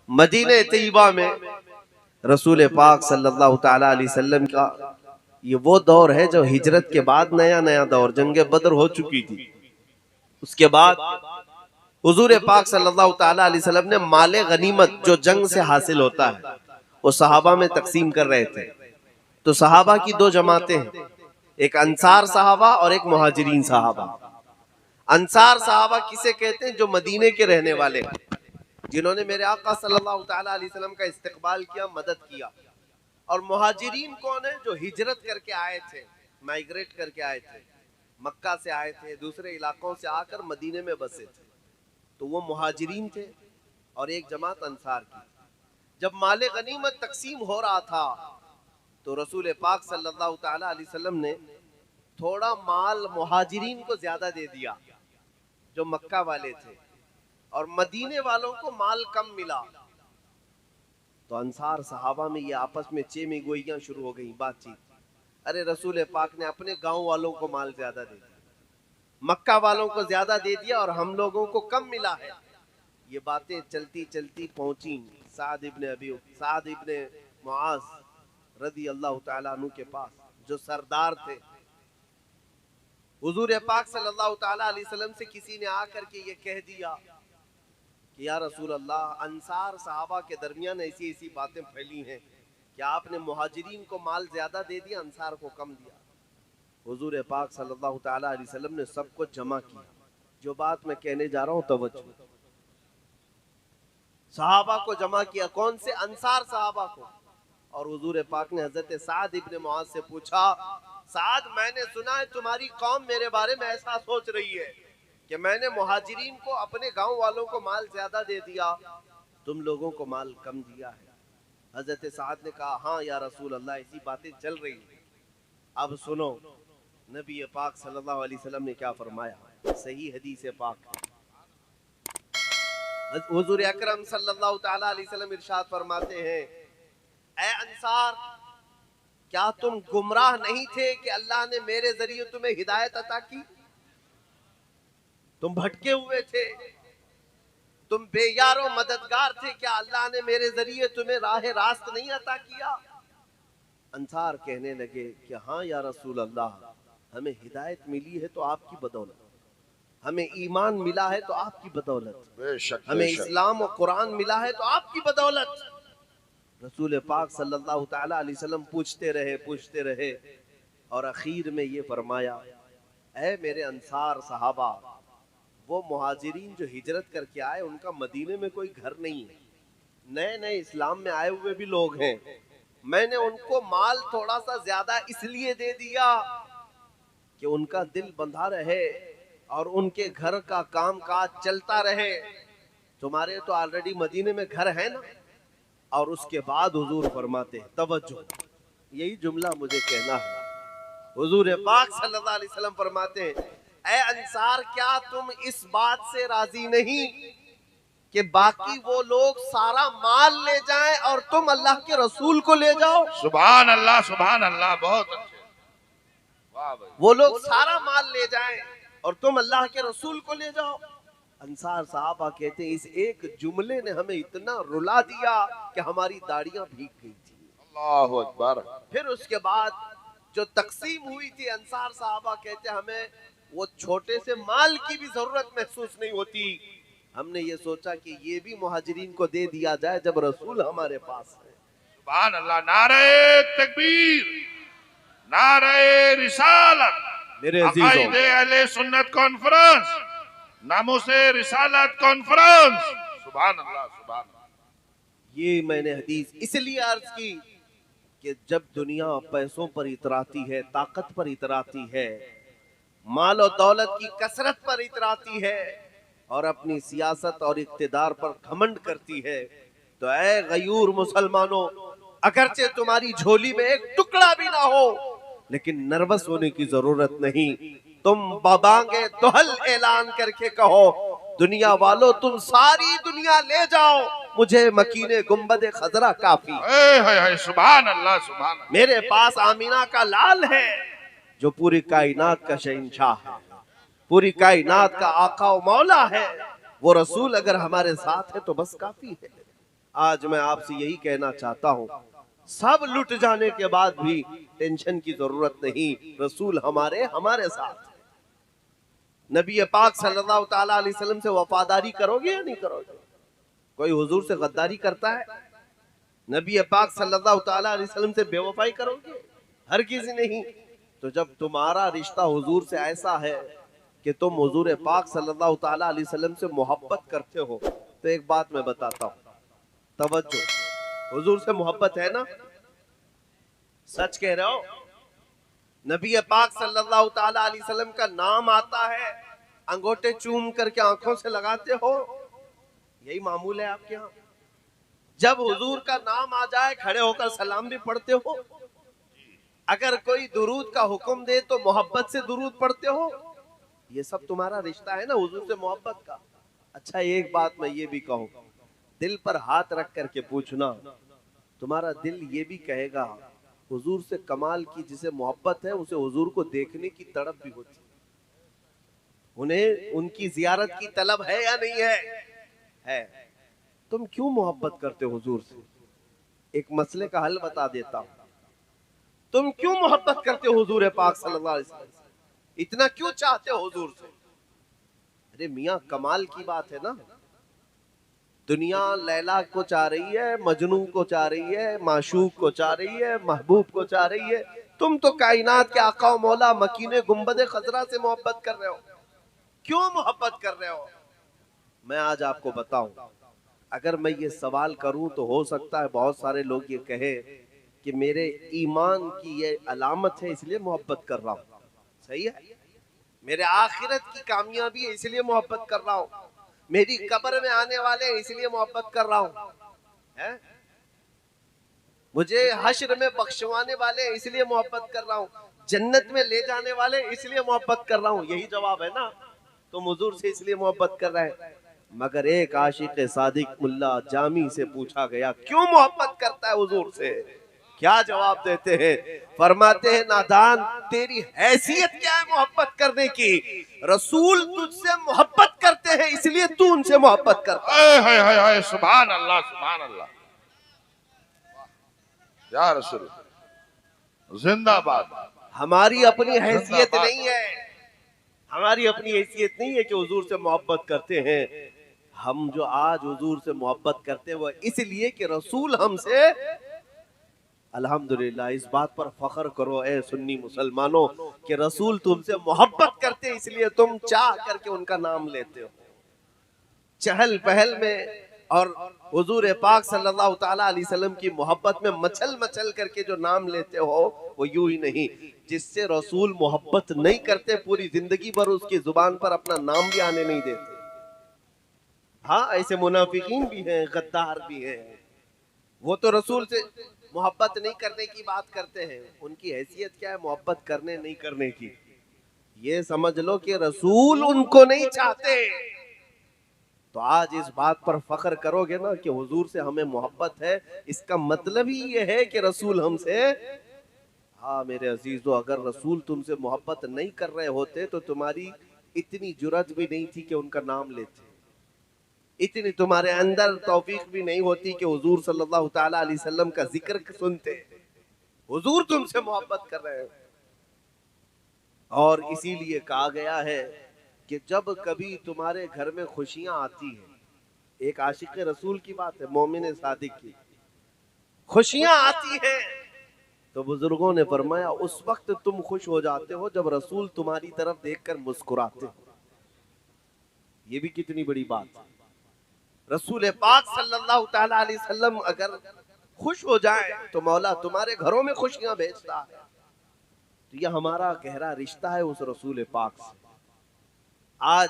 मदीने तैयबा में रसूल पाक सल्लल्लाहु ताला अलैहि वसल्लम का ये वो दौर है जो हिजरत के बाद नया नया दौर, जंग बदर हो चुकी थी। उसके बाद हुजूर पाक सल्लल्लाहु ताला अलैहि वसल्लम ने माले गनीमत जो जंग से हासिल होता है वो सहाबा में तकसीम कर रहे थे। तो सहाबा की दो जमातें हैं, एक अंसार सहाबा और एक मुहाजिरीन सहाबा। अंसार सहाबा किसे कहते हैं? जो मदीने के रहने वाले हैं, जिन्होंने मेरे आका सल्लल्लाहु ताला अलैहि वसल्लम का इस्तकबाल किया, मदद किया। और मुहाजिरीन कौन है? जो हिजरत करके आए थे, माइग्रेट करके आए थे, मक्का से आए थे, दूसरे इलाकों से आकर मदीने में बसे थे, तो वो मुहाजिरीन थे। और एक जमात अंसार की। जब माले गनीमत तकसीम हो रहा था तो रसूल पाक सल्लल्लाहु ताला अलैहि वसल्लम ने थोड़ा माल मुहाजिरीन को ज्यादा दे दिया जो मक्का वाले थे, और मदीने वालों को माल कम मिला। तो अंसार सहाबा में ये आपस में चेमी गोइयां शुरू हो गई, बातचीत। अरे रसूल पाक ने अपने गांव वालों को माल ज्यादा दे दिया, मक्का वालों को ज्यादा दे दिया और हम लोगों को कम मिला है। ये बातें चलती चलती पहुंची साद इब्ने मुआज रदी अल्लाह ताला अन्हु के पास, जो सरदार थे। हुजूर पाक सल्लल्लाहु ताला अलैहि वसल्लम से किसी ने आकर के ये कह दिया कि या रसूल अल्लाह, अंसार सहाबा के दरमियान ऐसी ऐसी बातें फैली हैं कि आपने मुहाजिरीन को माल ज्यादा दे दिया, अंसार को कम दिया। हुजूर पाक सल्लल्लाहु ताला अलैहि वसल्लम ने सबको जमा किया। जो बात मैं कहने जा रहा हूं तवज्जो, सहाबा को जमा किया। कौन से? अंसार सहाबा को। और हुजूर पाक ने हजरत साद इब्ने मुआज से पूछा, साद, मैंने सुना है तुम्हारी कौम मेरे बारे में ऐसा सोच रही है कि मैंने मुहाजिरीन को, अपने गांव वालों को माल ज्यादा दे दिया, तुम लोगों को माल कम दिया है। हजरत साद ने कहा, हाँ या रसूल अल्लाह, ऐसी बातें चल रही है। अब सुनो नबी पाक सल्लल्लाहु अलैहि वसल्लम ने क्या फरमाया, सही हदीस पाक। हुजूर अकरम सल्लल्लाहु ताला अलैहि वसल्लम इरशाद फरमाते हैं, ऐ अंसार, क्या तुम गुमराह नहीं थे कि अल्लाह ने मेरे जरिए तुम्हें हिदायत अता की? तुम भटके हुए थे, तुम बेयारो मददगार थे, क्या अल्लाह ने मेरे जरिए तुम्हें राह रास्त नहीं अता किया? अंसार कहने लगे कि हाँ या रसूल अल्लाह, हमें हिदायत मिली है तो आपकी बदौलत, हमें ईमान मिला है तो आपकी बदौलत, हमें इस्लाम और कुरान मिला है तो आपकी बदौलत। रसूल पाक सल्लल्लाहु ताला अलैहि वसल्लम पूछते रहे और आखिर में ये फरमाया, ऐ मेरे अंसार सहाबा, वो मुहाजिरीन जो हिजरत करके आए उनका मदीने में कोई घर नहीं है, नए नए इस्लाम में आए हुए भी लोग हैं। मैंने उनको माल थोड़ा सा ज्यादा इसलिए दे दिया कि उनका दिल बंधा रहे और उनके घर का काम काज चलता रहे। तुम्हारे तो ऑलरेडी मदीने में घर है ना। और उसके बाद हुजूर फरमाते हैं, तवज्जो, यही जुमला मुझे कहना है। हुजूर पाक सल्लल्लाहु अलैहि वसल्लम फरमाते हैं, ऐ अंसार, क्या तुम इस बात से राजी नहीं कि बाकी वो लोग सारा माल ले जाएं और तुम अल्लाह के रसूल को ले जाओ? सुभान अल्लाह, सुभान अल्लाह, बहुत अच्छे। वाह भाई। वो लोग सारा माल ले जाएं और तुम अल्लाह के रसूल को ले जाओ। अंसार साहबा कहते हैं, इस एक जुमले ने हमें इतना रुला दिया कि हमारी दाढ़ियां भीग गई थी। अल्लाहु अकबर। फिर उसके बाद जो तकसीम हुई थी, अंसार साहबा कहते हैं, हमें वो छोटे से माल की भी जरूरत महसूस नहीं होती। हमने ये सोचा कि ये भी मुहाजिरीन को दे दिया जाए जब रसूल हमारे पास है। सुभान अल्लाह, नारे तकबीर, नारे रिसालत। मेरे अजीजों, अहले सुन्नत कॉन्फ्रेंस, नामों से रिसालत कॉन्फ्रेंस। सुभान अल्लाह, सुभान अल्लाह। ये मैंने हदीस इसलिए अर्ज की कि जब दुनिया पैसों पर इतराती है, ताकत पर इतराती है, माल और दौलत की कसरत पर इतराती है और अपनी सियासत और इक्तिदार पर घमंड करती है, तो ऐ गयूर मुसलमानों, अगरचे तुम्हारी झोली में एक टुकड़ा भी ना हो, लेकिन नर्वस होने की जरूरत नहीं। तुम बाबांगे दुहल ऐलान करके कहो, दुनिया वालों, तुम सारी दुनिया ले जाओ, मुझे मकीने गुंबदे खजरा काफी। सुभान अल्लाह, सुभान अल्लाह। मेरे पास आमीना का लाल है जो पूरी कायनात का शहंशाह है, पूरी कायनात का आका और मौला है। वो रसूल अगर हमारे साथ है तो बस काफी है। आज मैं आपसे यही कहना चाहता हूं, सब लुट जाने के बाद भी टेंशन की जरूरत नहीं, रसूल हमारे हमारे साथ। नबी पाक सल्लल्लाहु ताला अलैहि वसल्लम से वफादारी करोगे या नहीं करोगे? कोई हुजूर से गद्दारी करता है? नबी पाक सल्लल्लाहु ताला अलैहि वसल्लम से बेवफाई करोगे? हर किसी नहीं। तो जब तुम्हारा रिश्ता हुजूर से ऐसा है कि तुम हुजूर पाक सल्लल्लाहु ताला अलैहि वसल्लम से मोहब्बत करते हो, तो एक बात मैं बताता हूँ, तवज्जो, हुजूर से मोहब्बत है ना? सच कह रहे हो? नबी पाक सल्लल्लाहु ताला अलैहि वसल्लम का नाम आता है, अंगूठे चूम करके आंखों से लगाते हो, यही मामूल है आपके यहाँ? जब हुजूर का नाम आ जाए खड़े होकर सलाम भी पढ़ते हो? अगर कोई दुरूद का हुक्म दे तो मोहब्बत से दुरूद पढ़ते हो? ये सब तुम्हारा रिश्ता है ना हुजूर से मोहब्बत का। अच्छा, एक बात मैं ये भी कहूँ, दिल पर हाथ रख करके पूछना, तुम्हारा दिल ये भी कहेगा हुजूर से कमाल की जिसे मोहब्बत है उसे हुजूर को देखने की तड़प भी होती, उन्हें उनकी जियारत की तलब है या नहीं है? है। तुम क्यों मोहब्बत करते हो हुजूर से? एक मसले का हल बता देता हूं, तुम क्यों मोहब्बत करते हो हुजूर पाक सल्लल्लाहु अलैहि वसल्लम से? इतना क्यों चाहते हो हुजूर से? अरे मियां, कमाल की बात है ना। दुनिया लैला को चाह रही है, मजनू को चाह रही है, माशूक को चाह रही है, महबूब को चाह रही है, तुम तो कायनात के आका मौला मकीने गुंबद खजरा से मोहब्बत कर रहे हो। क्यों मोहब्बत कर रहे हो? मैं आज आपको बताऊं, अगर मैं ये सवाल करूं तो हो सकता है बहुत सारे लोग ये कहे कि मेरे ईमान की ये अलामत है इसलिए मोहब्बत कर रहा हूं। सही है, मेरे आखिरत की कामयाबी है इसलिए मोहब्बत कर रहा हूं, मेरी कब्र में आने वाले इसलिए मोहब्बत कर रहा हूं, है? मुझे हश्र में बख्शवाने वाले इसलिए मोहब्बत कर रहा हूं, जन्नत में ले जाने वाले इसलिए मोहब्बत कर रहा हूं। यही जवाब है ना? तुम हुजूर से इसलिए मोहब्बत कर रहे हैं। मगर एक आशिक सादिक मुल्ला जामी से पूछा गया, क्यों मोहब्बत करता है हुजूर से? क्या जवाब देते हैं? फरमाते हैं, नादान, तेरी हैसियत क्या है मोहब्बत करने की? रसूल तुझसे मोहब्बत करते हैं इसलिए तू उनसे मोहब्बत करता है। सुभान अल्लाह, सुभान अल्लाह, या रसूल जिंदाबाद। हमारी अपनी हैसियत नहीं है, हमारी अपनी हैसियत नहीं है कि हुजूर से मोहब्बत करते हैं। हम जो आज हुजूर से मोहब्बत करते हैं वो इसलिए कि रसूल हमसे, अल्हम्दुलिल्लाह, इस बात पर फख्र करो ए सुन्नी मुसलमानों कि रसूल तुमसे मोहब्बत करते इसलिए तुम चाह करके उनका नाम लेते हो। चहल पहल में और हुजूर पाक सल्लल्लाहु ताला अलैहि वसल्लम की मोहब्बत में मचल मचल करके जो नाम लेते हो वो यूं ही नहीं। जिससे रसूल मोहब्बत नहीं करते पूरी जिंदगी भर उसकी जुबान पर अपना नाम भी आने नहीं देते। हाँ, ऐसे मुनाफिकीन भी हैं, गद्दार भी हैं, वो तो रसूल से मोहब्बत नहीं करने की बात करते हैं। उनकी हैसियत क्या है मोहब्बत करने नहीं करने की? ये समझ लो कि रसूल उनको नहीं चाहते। तो आज इस बात पर फख्र करोगे ना कि हुजूर से हमें मोहब्बत है, इसका मतलब ही ये है कि रसूल हमसे, हाँ मेरे अजीजों, अगर रसूल तुमसे मोहब्बत नहीं कर रहे होते तो तुम्हारी इतनी जुर्रत भी नहीं थी कि उनका नाम लेते, इतनी तुम्हारे अंदर तौफीक भी नहीं होती कि हुजूर सल्लल्लाहु ताला अलैहि वसल्लम का जिक्र सुनते। हुजूर तुमसे मोहब्बत कर रहे हैं। और इसीलिए कहा गया है कि जब कभी तुम्हारे घर में खुशियां आती हैं, एक आशिक रसूल की बात है, मोमिन सादिक की, खुशियां आती हैं तो बुजुर्गों ने फरमाया उस वक्त तुम खुश हो जाते हो जब रसूल तुम्हारी तरफ देखकर मुस्कुराते हो। ये भी कितनी बड़ी बात है। रसूल पाक सल्लल्लाहु ताला अलैहि वसल्लम अगर खुश हो जाए तो मौला तुम्हारे घरों में खुशियां भेजता है। तो यह हमारा गहरा रिश्ता है उस रसूल पाक से। आज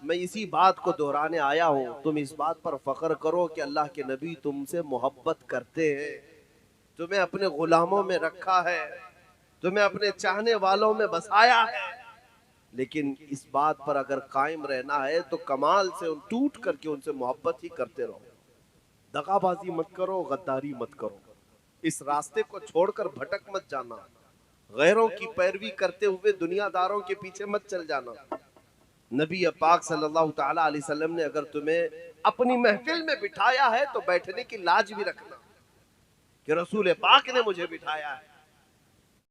मैं इसी बात को दोहराने आया हूं, तुम इस बात पर फख्र करो कि अल्लाह के नबी तुमसे मोहब्बत करते हैं, तुम्हें अपने गुलामों में रखा है, तुम्हें अपने चाहने वालों में बसाया है। लेकिन इस बात पर अगर कायम रहना है तो कमाल से टूट करके उनसे मोहब्बत ही करते रहो। दगाबाजी मत करो, गद्दारी मत करो, इस रास्ते को छोड़कर भटक मत जाना, गैरों की पैरवी करते हुए दुनियादारों के पीछे मत चल जाना। नबी पाक सल्लल्लाहु ताला अलैहि वसल्लम ने अगर तुम्हें अपनी महफिल में बिठाया है तो बैठने की लाज भी रखना कि रसूल पाक ने मुझे बिठाया है।